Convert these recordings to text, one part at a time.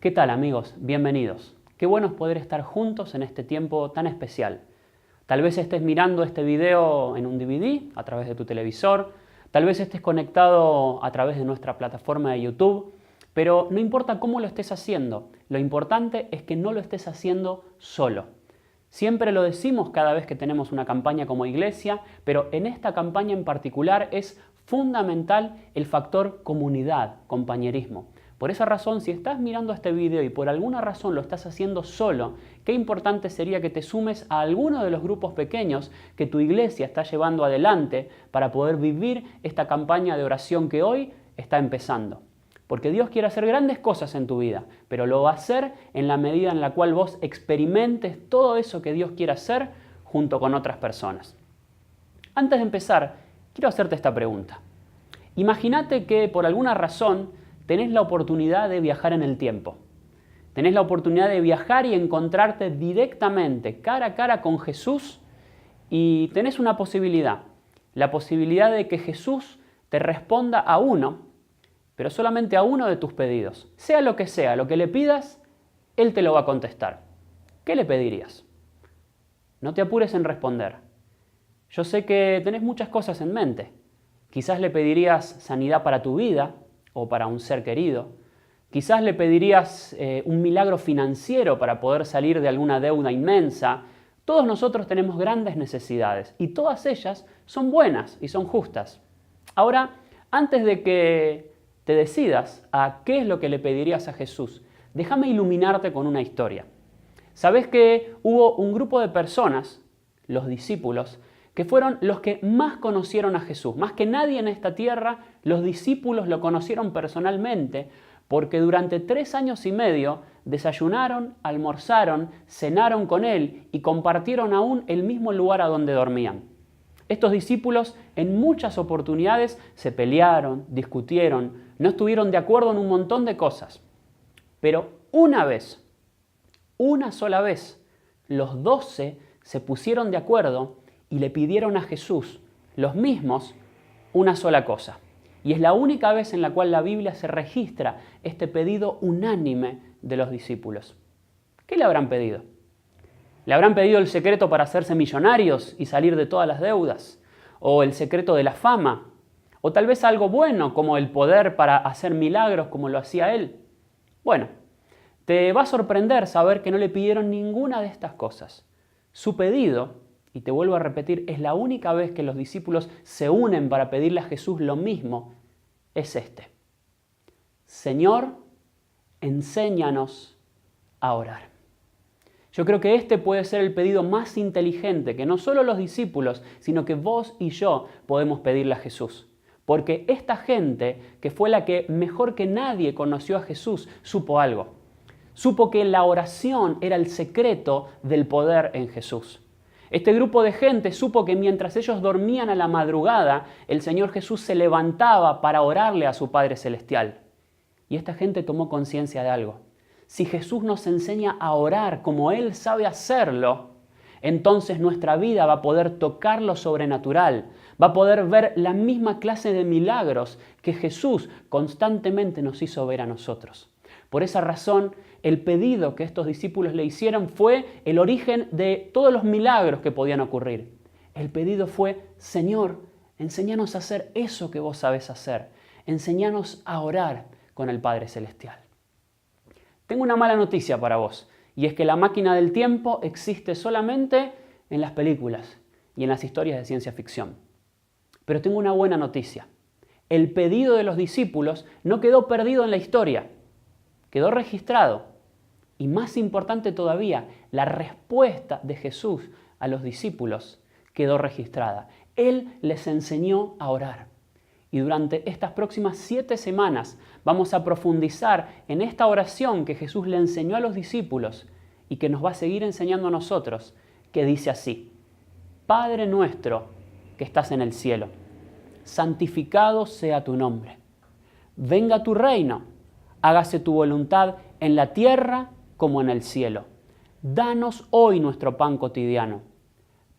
¿Qué tal, amigos? Bienvenidos. Qué bueno es poder estar juntos en este tiempo tan especial. Tal vez estés mirando este video en un DVD a través de tu televisor, tal vez estés conectado a través de nuestra plataforma de YouTube, pero no importa cómo lo estés haciendo, lo importante es que no lo estés haciendo solo. Siempre lo decimos cada vez que tenemos una campaña como iglesia, pero en esta campaña en particular es fundamental el factor comunidad, compañerismo. Por esa razón, si estás mirando este video y por alguna razón lo estás haciendo solo, qué importante sería que te sumes a alguno de los grupos pequeños que tu iglesia está llevando adelante para poder vivir esta campaña de oración que hoy está empezando. Porque Dios quiere hacer grandes cosas en tu vida, pero lo va a hacer en la medida en la cual vos experimentes todo eso que Dios quiere hacer junto con otras personas. Antes de empezar, quiero hacerte esta pregunta. Imagínate que por alguna razón tenés la oportunidad de viajar en el tiempo. Tenés la oportunidad de viajar y encontrarte directamente, cara a cara con Jesús, y tenés una posibilidad. La posibilidad de que Jesús te responda a uno, pero solamente a uno de tus pedidos. Sea lo que le pidas, Él te lo va a contestar. ¿Qué le pedirías? No te apures en responder. Yo sé que tenés muchas cosas en mente. Quizás le pedirías sanidad para tu vida, o para un ser querido. Quizás le pedirías un milagro financiero para poder salir de alguna deuda inmensa. Todos nosotros tenemos grandes necesidades y todas ellas son buenas y son justas. Ahora, antes de que te decidas a qué es lo que le pedirías a Jesús, déjame iluminarte con una historia. Sabes que hubo un grupo de personas, los discípulos, que fueron los que más conocieron a Jesús. Más que nadie en esta tierra, los discípulos lo conocieron personalmente, porque durante 3 años y medio desayunaron, almorzaron, cenaron con Él y compartieron aún el mismo lugar a donde dormían. Estos discípulos en muchas oportunidades se pelearon, discutieron, no estuvieron de acuerdo en un montón de cosas. Pero una sola vez, los 12 se pusieron de acuerdo y le pidieron a Jesús, los mismos, una sola cosa. Y es la única vez en la cual la Biblia se registra este pedido unánime de los discípulos. ¿Qué le habrán pedido? ¿Le habrán pedido el secreto para hacerse millonarios y salir de todas las deudas? ¿O el secreto de la fama? ¿O tal vez algo bueno como el poder para hacer milagros como lo hacía Él? Bueno, te va a sorprender saber que no le pidieron ninguna de estas cosas. Su pedido, y te vuelvo a repetir, es la única vez que los discípulos se unen para pedirle a Jesús lo mismo, es este. Señor, enséñanos a orar. Yo creo que este puede ser el pedido más inteligente que no solo los discípulos, sino que vos y yo podemos pedirle a Jesús. Porque esta gente, que fue la que mejor que nadie conoció a Jesús, supo algo. Supo que la oración era el secreto del poder en Jesús. Este grupo de gente supo que mientras ellos dormían a la madrugada, el Señor Jesús se levantaba para orarle a su Padre Celestial. Y esta gente tomó conciencia de algo. Si Jesús nos enseña a orar como Él sabe hacerlo, entonces nuestra vida va a poder tocar lo sobrenatural, va a poder ver la misma clase de milagros que Jesús constantemente nos hizo ver a nosotros. Por esa razón, el pedido que estos discípulos le hicieron fue el origen de todos los milagros que podían ocurrir. El pedido fue, Señor, enséñanos a hacer eso que vos sabés hacer. Enséñanos a orar con el Padre Celestial. Tengo una mala noticia para vos, y es que la máquina del tiempo existe solamente en las películas y en las historias de ciencia ficción. Pero tengo una buena noticia. El pedido de los discípulos no quedó perdido en la historia, quedó registrado. Y más importante todavía, la respuesta de Jesús a los discípulos quedó registrada. Él les enseñó a orar. Y durante estas próximas 7 semanas vamos a profundizar en esta oración que Jesús le enseñó a los discípulos y que nos va a seguir enseñando a nosotros, que dice así: Padre nuestro que estás en el cielo, santificado sea tu nombre. Venga tu reino, hágase tu voluntad en la tierra como en el cielo. Danos hoy nuestro pan cotidiano.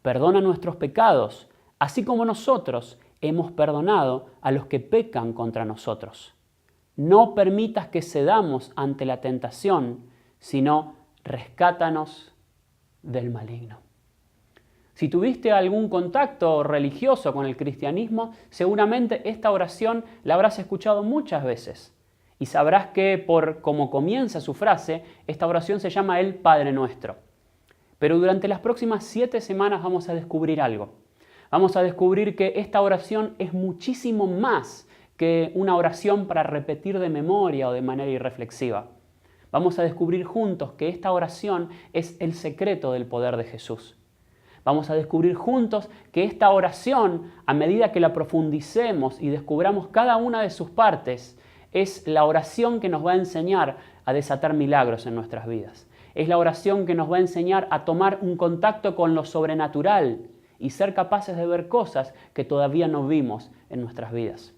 Perdona nuestros pecados, así como nosotros hemos perdonado a los que pecan contra nosotros. No permitas que cedamos ante la tentación, sino rescátanos del maligno. Si tuviste algún contacto religioso con el cristianismo, seguramente esta oración la habrás escuchado muchas veces. Y sabrás que por cómo comienza su frase, esta oración se llama el Padre Nuestro. Pero durante las próximas 7 semanas vamos a descubrir algo. Vamos a descubrir que esta oración es muchísimo más que una oración para repetir de memoria o de manera irreflexiva. Vamos a descubrir juntos que esta oración es el secreto del poder de Jesús. Vamos a descubrir juntos que esta oración, a medida que la profundicemos y descubramos cada una de sus partes, es la oración que nos va a enseñar a desatar milagros en nuestras vidas. Es la oración que nos va a enseñar a tomar un contacto con lo sobrenatural y ser capaces de ver cosas que todavía no vimos en nuestras vidas.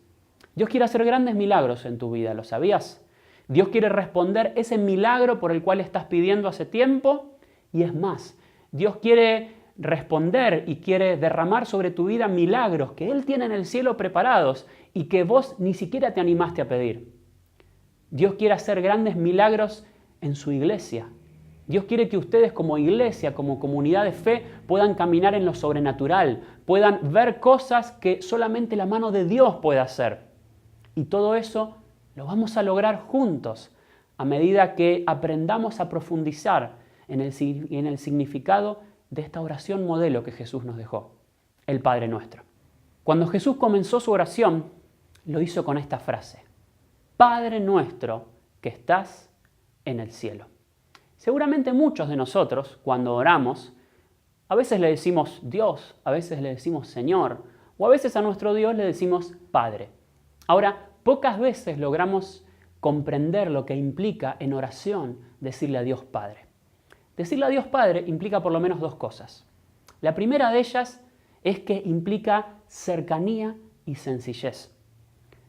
Dios quiere hacer grandes milagros en tu vida, ¿lo sabías? Dios quiere responder ese milagro por el cual estás pidiendo hace tiempo y es más, Dios quiere responder y quiere derramar sobre tu vida milagros que Él tiene en el cielo preparados y que vos ni siquiera te animaste a pedir. Dios quiere hacer grandes milagros en su iglesia. Dios quiere que ustedes como iglesia, como comunidad de fe, puedan caminar en lo sobrenatural, puedan ver cosas que solamente la mano de Dios puede hacer. Y todo eso lo vamos a lograr juntos a medida que aprendamos a profundizar en el significado de esta oración modelo que Jesús nos dejó, el Padre Nuestro. Cuando Jesús comenzó su oración, lo hizo con esta frase: Padre nuestro que estás en el cielo. Seguramente muchos de nosotros, cuando oramos, a veces le decimos Dios, a veces le decimos Señor, o a veces a nuestro Dios le decimos Padre. Ahora, pocas veces logramos comprender lo que implica en oración decirle a Dios Padre. Decirle a Dios Padre implica por lo menos 2 cosas. La primera de ellas es que implica cercanía y sencillez.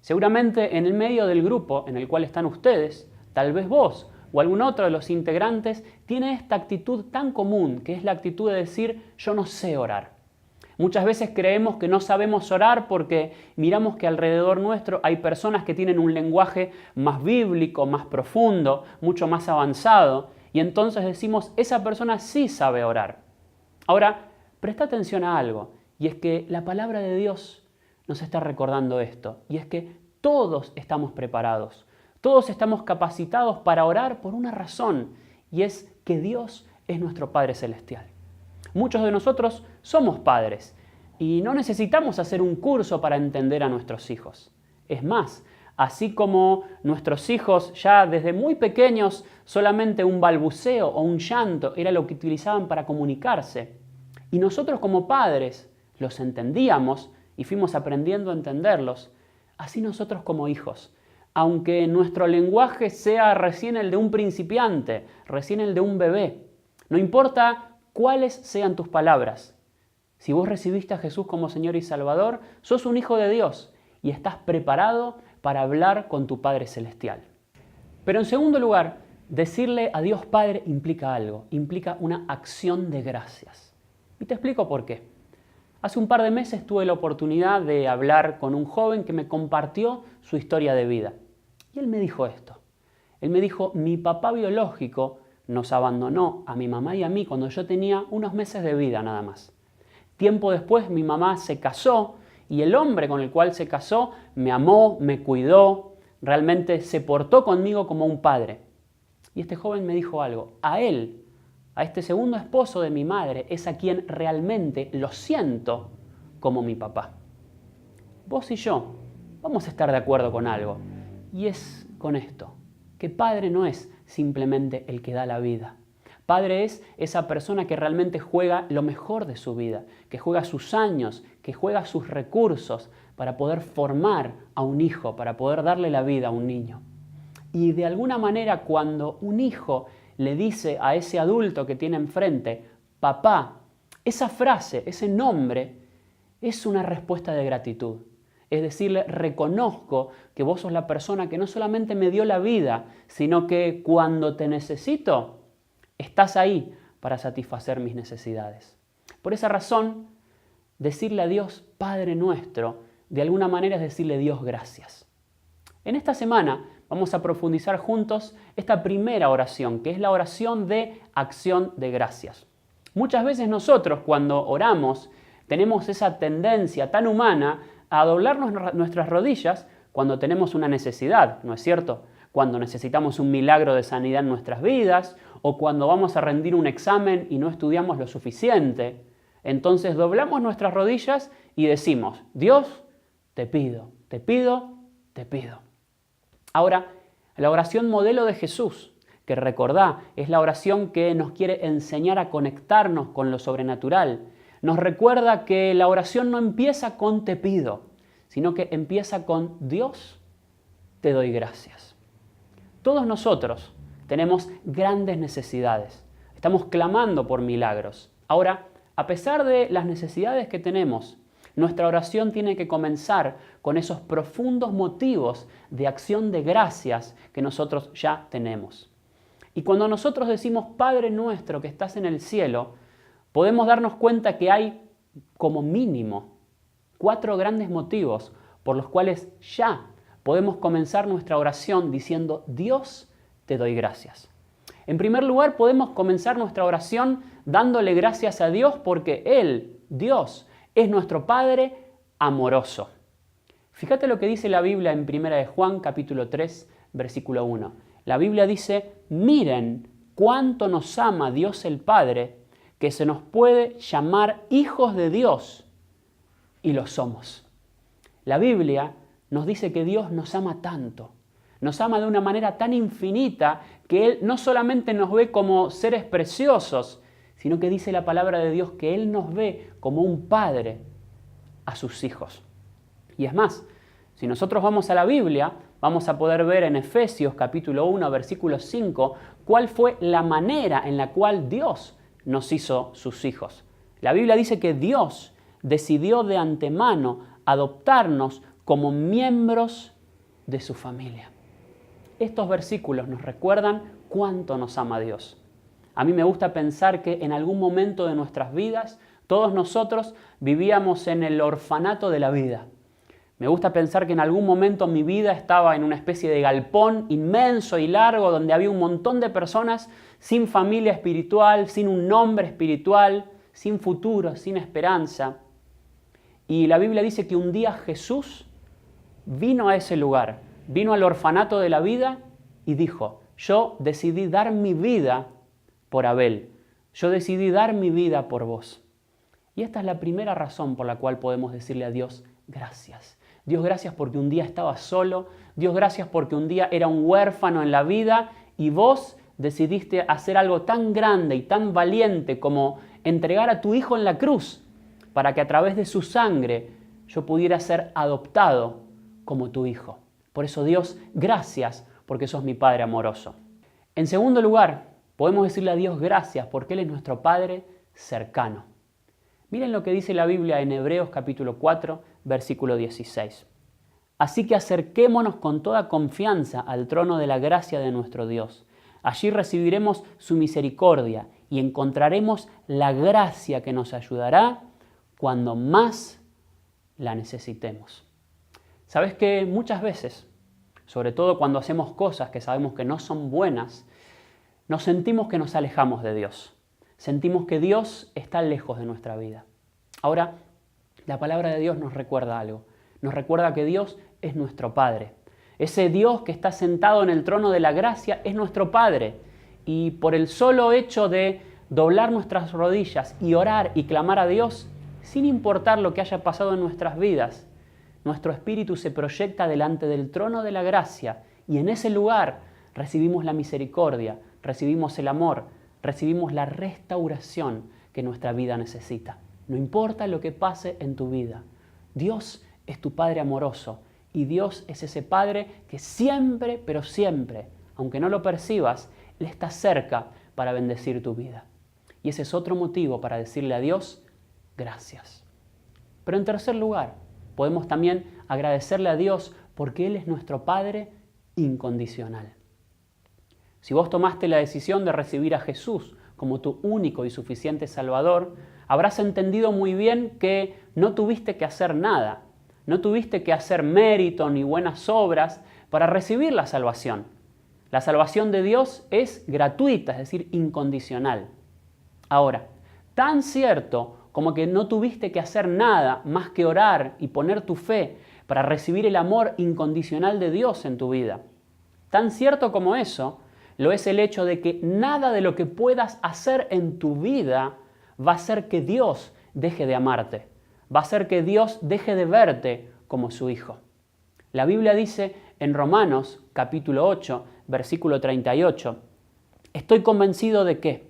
Seguramente en el medio del grupo en el cual están ustedes, tal vez vos o algún otro de los integrantes tiene esta actitud tan común, que es la actitud de decir yo no sé orar. Muchas veces creemos que no sabemos orar porque miramos que alrededor nuestro hay personas que tienen un lenguaje más bíblico, más profundo, mucho más avanzado, y entonces decimos, esa persona sí sabe orar. Ahora, presta atención a algo, y es que la palabra de Dios nos está recordando esto, y es que todos estamos preparados, todos estamos capacitados para orar por una razón, y es que Dios es nuestro Padre Celestial. Muchos de nosotros somos padres y no necesitamos hacer un curso para entender a nuestros hijos. Es más, así como nuestros hijos ya desde muy pequeños solamente un balbuceo o un llanto era lo que utilizaban para comunicarse, y nosotros como padres los entendíamos y fuimos aprendiendo a entenderlos, así nosotros como hijos, aunque nuestro lenguaje sea recién el de un principiante, recién el de un bebé, no importa cuáles sean tus palabras. Si vos recibiste a Jesús como Señor y Salvador, sos un hijo de Dios y estás preparado para hablar con tu Padre Celestial. Pero en segundo lugar, decirle a Dios Padre implica algo, implica una acción de gracias. Y te explico por qué. Hace un par de meses tuve la oportunidad de hablar con un joven que me compartió su historia de vida. Y él me dijo esto. Él me dijo, mi papá biológico nos abandonó a mi mamá y a mí cuando yo tenía unos meses de vida nada más. Tiempo después mi mamá se casó y el hombre con el cual se casó me amó, me cuidó, realmente se portó conmigo como un padre. Y este joven me dijo algo, a él, a este segundo esposo de mi madre, es a quien realmente lo siento como mi papá. Vos y yo vamos a estar de acuerdo con algo, y es con esto, que padre no es simplemente el que da la vida. Padre es esa persona que realmente juega lo mejor de su vida, que juega sus años, que juega sus recursos para poder formar a un hijo, para poder darle la vida a un niño. Y de alguna manera cuando un hijo le dice a ese adulto que tiene enfrente, papá, esa frase, ese nombre, es una respuesta de gratitud. Es decirle, reconozco que vos sos la persona que no solamente me dio la vida, sino que cuando te necesito, estás ahí para satisfacer mis necesidades. Por esa razón, decirle a Dios, Padre nuestro, de alguna manera es decirle Dios gracias. En esta semana vamos a profundizar juntos esta primera oración, que es la oración de acción de gracias. Muchas veces nosotros cuando oramos tenemos esa tendencia tan humana a doblarnos nuestras rodillas cuando tenemos una necesidad, ¿no es cierto? Cuando necesitamos un milagro de sanidad en nuestras vidas o cuando vamos a rendir un examen y no estudiamos lo suficiente. Entonces doblamos nuestras rodillas y decimos, Dios, te pido, te pido, te pido. Ahora, la oración modelo de Jesús, que recordá, es la oración que nos quiere enseñar a conectarnos con lo sobrenatural. Nos recuerda que la oración no empieza con te pido, sino que empieza con Dios, te doy gracias. Todos nosotros tenemos grandes necesidades. Estamos clamando por milagros. Ahora, a pesar de las necesidades que tenemos, nuestra oración tiene que comenzar con esos profundos motivos de acción de gracias que nosotros ya tenemos. Y cuando nosotros decimos Padre nuestro que estás en el cielo, podemos darnos cuenta que hay como mínimo 4 grandes motivos por los cuales ya podemos comenzar nuestra oración diciendo Dios, te doy gracias. En primer lugar, podemos comenzar nuestra oración dándole gracias a Dios porque Él, Dios, es nuestro Padre amoroso. Fíjate lo que dice la Biblia en 1 de Juan capítulo 3, versículo 1. La Biblia dice, miren cuánto nos ama Dios el Padre, que se nos puede llamar hijos de Dios, y lo somos. La Biblia nos dice que Dios nos ama tanto, nos ama de una manera tan infinita que Él no solamente nos ve como seres preciosos, sino que dice la palabra de Dios que Él nos ve como un padre a sus hijos. Y es más, si nosotros vamos a la Biblia, vamos a poder ver en Efesios capítulo 1, versículo 5, cuál fue la manera en la cual Dios nos hizo sus hijos. La Biblia dice que Dios decidió de antemano adoptarnos como miembros de su familia. Estos versículos nos recuerdan cuánto nos ama Dios. A mí me gusta pensar que en algún momento de nuestras vidas, todos nosotros vivíamos en el orfanato de la vida. Me gusta pensar que en algún momento mi vida estaba en una especie de galpón inmenso y largo donde había un montón de personas sin familia espiritual, sin un nombre espiritual, sin futuro, sin esperanza. Y la Biblia dice que un día Jesús vino a ese lugar, vino al orfanato de la vida y dijo, yo decidí dar mi vida por Abel, yo decidí dar mi vida por vos. Y esta es la primera razón por la cual podemos decirle a Dios gracias. Dios, gracias porque un día estaba solo. Dios, gracias porque un día era un huérfano en la vida y vos decidiste hacer algo tan grande y tan valiente como entregar a tu Hijo en la cruz para que a través de su sangre yo pudiera ser adoptado como tu Hijo. Por eso, Dios, gracias porque sos mi Padre amoroso. En segundo lugar, podemos decirle a Dios gracias porque Él es nuestro Padre cercano. Miren lo que dice la Biblia en Hebreos capítulo 4, versículo 16. Así que acerquémonos con toda confianza al trono de la gracia de nuestro Dios. Allí recibiremos su misericordia y encontraremos la gracia que nos ayudará cuando más la necesitemos. ¿Sabes que muchas veces, sobre todo cuando hacemos cosas que sabemos que no son buenas, nos sentimos que nos alejamos de Dios? Sentimos que Dios está lejos de nuestra vida. Ahora, la palabra de Dios nos recuerda algo. Nos recuerda que Dios es nuestro Padre. Ese Dios que está sentado en el trono de la gracia es nuestro Padre. Y por el solo hecho de doblar nuestras rodillas y orar y clamar a Dios, sin importar lo que haya pasado en nuestras vidas, nuestro espíritu se proyecta delante del trono de la gracia y en ese lugar recibimos la misericordia, recibimos el amor, recibimos la restauración que nuestra vida necesita. No importa lo que pase en tu vida, Dios es tu Padre amoroso y Dios es ese Padre que siempre, pero siempre, aunque no lo percibas, Él está cerca para bendecir tu vida. Y ese es otro motivo para decirle a Dios, gracias. Pero en tercer lugar, podemos también agradecerle a Dios porque Él es nuestro Padre incondicional. Si vos tomaste la decisión de recibir a Jesús como tu único y suficiente Salvador, habrás entendido muy bien que no tuviste que hacer nada. no tuviste que hacer mérito ni buenas obras para recibir la salvación. La salvación de Dios es gratuita, es decir, incondicional. Ahora, tan cierto como que no tuviste que hacer nada más que orar y poner tu fe para recibir el amor incondicional de Dios en tu vida. Tan cierto como eso, lo es el hecho de que nada de lo que puedas hacer en tu vida va a hacer que Dios deje de amarte, va a hacer que Dios deje de verte como su hijo. La Biblia dice en Romanos capítulo 8, versículo 38, estoy convencido de que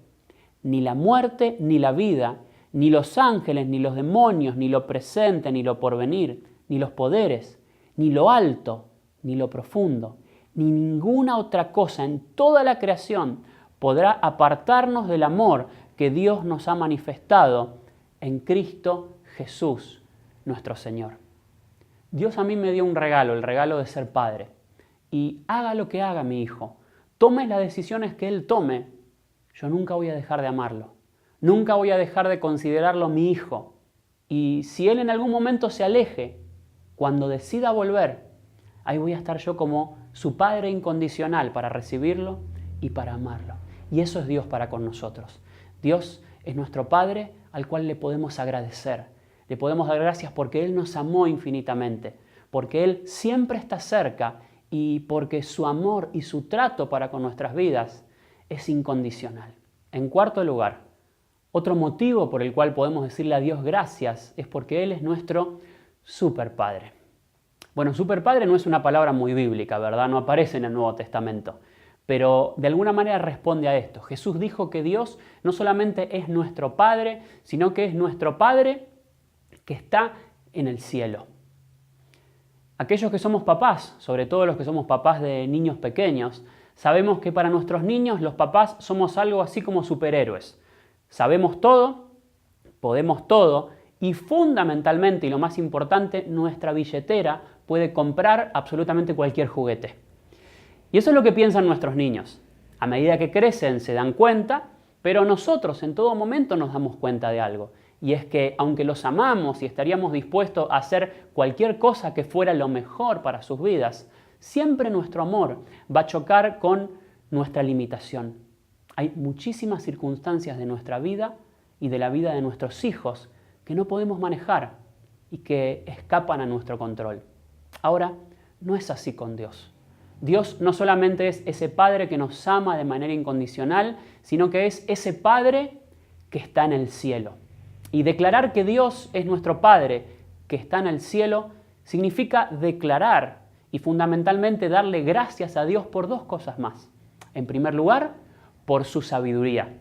ni la muerte ni la vida, ni los ángeles, ni los demonios, ni lo presente, ni lo porvenir, ni los poderes, ni lo alto, ni lo profundo, ni ninguna otra cosa en toda la creación podrá apartarnos del amor que Dios nos ha manifestado en Cristo Jesús, nuestro Señor. Dios a mí me dio un regalo, el regalo de ser padre. Y haga lo que haga mi hijo, tome las decisiones que él tome, yo nunca voy a dejar de amarlo. Nunca voy a dejar de considerarlo mi hijo. Y si él en algún momento se aleje, cuando decida volver, ahí voy a estar yo como su padre incondicional para recibirlo y para amarlo. Y eso es Dios para con nosotros. Dios es nuestro Padre al cual le podemos agradecer. Le podemos dar gracias porque Él nos amó infinitamente, porque Él siempre está cerca y porque su amor y su trato para con nuestras vidas es incondicional. En cuarto lugar, otro motivo por el cual podemos decirle a Dios gracias es porque Él es nuestro superpadre. Bueno, superpadre no es una palabra muy bíblica, ¿verdad? No aparece en el Nuevo Testamento, pero de alguna manera responde a esto. Jesús dijo que Dios no solamente es nuestro Padre, sino que es nuestro Padre que está en el cielo. Aquellos que somos papás, sobre todo los que somos papás de niños pequeños, sabemos que para nuestros niños los papás somos algo así como superhéroes. Sabemos todo, podemos todo y fundamentalmente, y lo más importante, nuestra billetera puede comprar absolutamente cualquier juguete. Y eso es lo que piensan nuestros niños. A medida que crecen se dan cuenta, pero nosotros en todo momento nos damos cuenta de algo. Y es que aunque los amamos y estaríamos dispuestos a hacer cualquier cosa que fuera lo mejor para sus vidas, siempre nuestro amor va a chocar con nuestra limitación. Hay muchísimas circunstancias de nuestra vida y de la vida de nuestros hijos que no podemos manejar y que escapan a nuestro control. Ahora, no es así con Dios. Dios no solamente es ese Padre que nos ama de manera incondicional, sino que es ese Padre que está en el cielo. Y declarar que Dios es nuestro Padre que está en el cielo significa declarar y fundamentalmente darle gracias a Dios por dos cosas más. En primer lugar, por su sabiduría.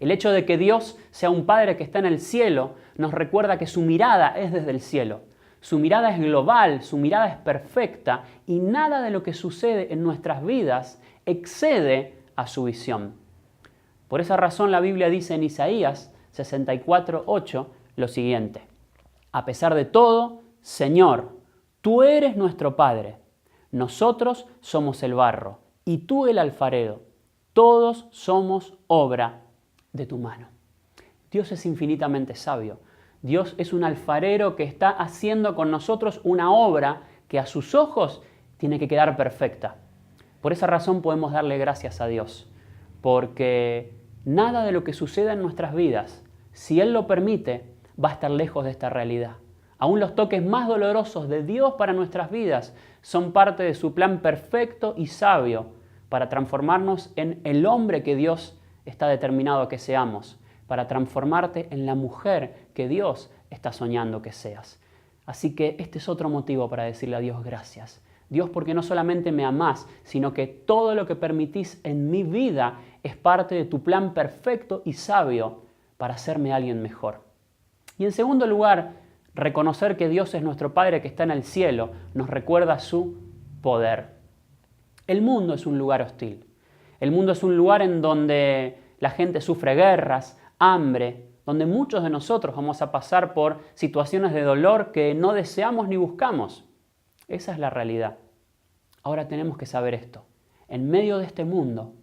El hecho de que Dios sea un Padre que está en el cielo nos recuerda que su mirada es desde el cielo. Su mirada es global, su mirada es perfecta y nada de lo que sucede en nuestras vidas excede a su visión. Por esa razón la Biblia dice en Isaías 64:8 lo siguiente: a pesar de todo, Señor, tú eres nuestro Padre, nosotros somos el barro y tú el alfarero, todos somos obra de tu mano. Dios es infinitamente sabio. Dios es un alfarero que está haciendo con nosotros una obra que a sus ojos tiene que quedar perfecta. Por esa razón podemos darle gracias a Dios, porque nada de lo que suceda en nuestras vidas, si Él lo permite, va a estar lejos de esta realidad. Aún los toques más dolorosos de Dios para nuestras vidas son parte de su plan perfecto y sabio para transformarnos en el hombre que Dios está determinado a que seamos, para transformarte en la mujer que Dios está soñando que seas. Así que este es otro motivo para decirle a Dios gracias. Dios, porque no solamente me amás, sino que todo lo que permitís en mi vida es parte de tu plan perfecto y sabio para hacerme alguien mejor. Y en segundo lugar, reconocer que Dios es nuestro Padre que está en el cielo nos recuerda su poder. El mundo es un lugar hostil. El mundo es un lugar en donde la gente sufre guerras, hambre, donde muchos de nosotros vamos a pasar por situaciones de dolor que no deseamos ni buscamos. Esa es la realidad. Ahora tenemos que saber esto. En medio de este mundo,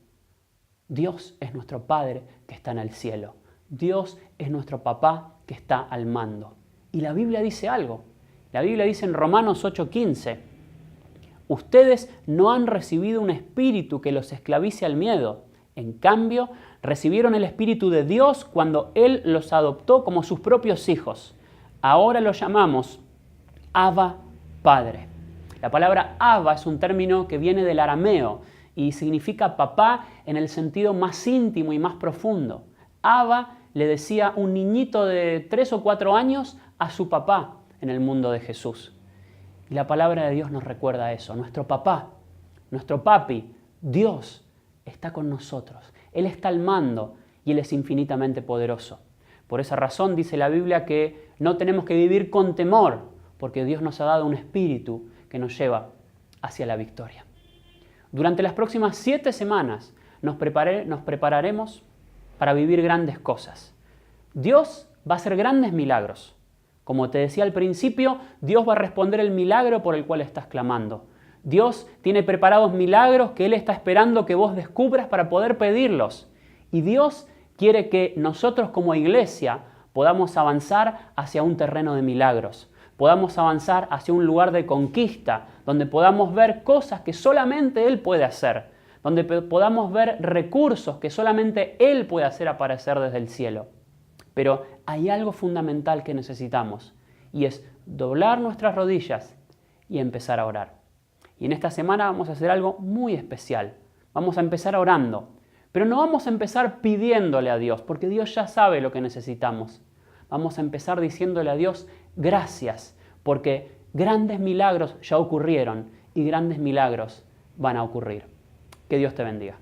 Dios es nuestro Padre que está en el cielo. Dios es nuestro papá que está al mando. Y la Biblia dice algo. La Biblia dice en Romanos 8:15, ustedes no han recibido un espíritu que los esclavice al miedo. En cambio, recibieron el Espíritu de Dios cuando Él los adoptó como sus propios hijos. Ahora los llamamos Abba Padre. La palabra Abba es un término que viene del arameo y significa papá en el sentido más íntimo y más profundo. Abba le decía un niñito de 3 o 4 años a su papá en el mundo de Jesús. Y la palabra de Dios nos recuerda eso. Nuestro papá, nuestro papi, Dios, está con nosotros. Él está al mando y Él es infinitamente poderoso. Por esa razón dice la Biblia que no tenemos que vivir con temor, porque Dios nos ha dado un espíritu que nos lleva hacia la victoria. Durante las próximas 7 semanas nos prepararemos para vivir grandes cosas. Dios va a hacer grandes milagros. Como te decía al principio, Dios va a responder el milagro por el cual estás clamando. Dios tiene preparados milagros que Él está esperando que vos descubras para poder pedirlos. Y Dios quiere que nosotros como iglesia podamos avanzar hacia un terreno de milagros. Podamos avanzar hacia un lugar de conquista, donde podamos ver cosas que solamente Él puede hacer. Donde podamos ver recursos que solamente Él puede hacer aparecer desde el cielo. Pero hay algo fundamental que necesitamos, y es doblar nuestras rodillas y empezar a orar. Y en esta semana vamos a hacer algo muy especial. Vamos a empezar orando, pero no vamos a empezar pidiéndole a Dios, porque Dios ya sabe lo que necesitamos. Vamos a empezar diciéndole a Dios gracias, porque grandes milagros ya ocurrieron y grandes milagros van a ocurrir. Que Dios te bendiga.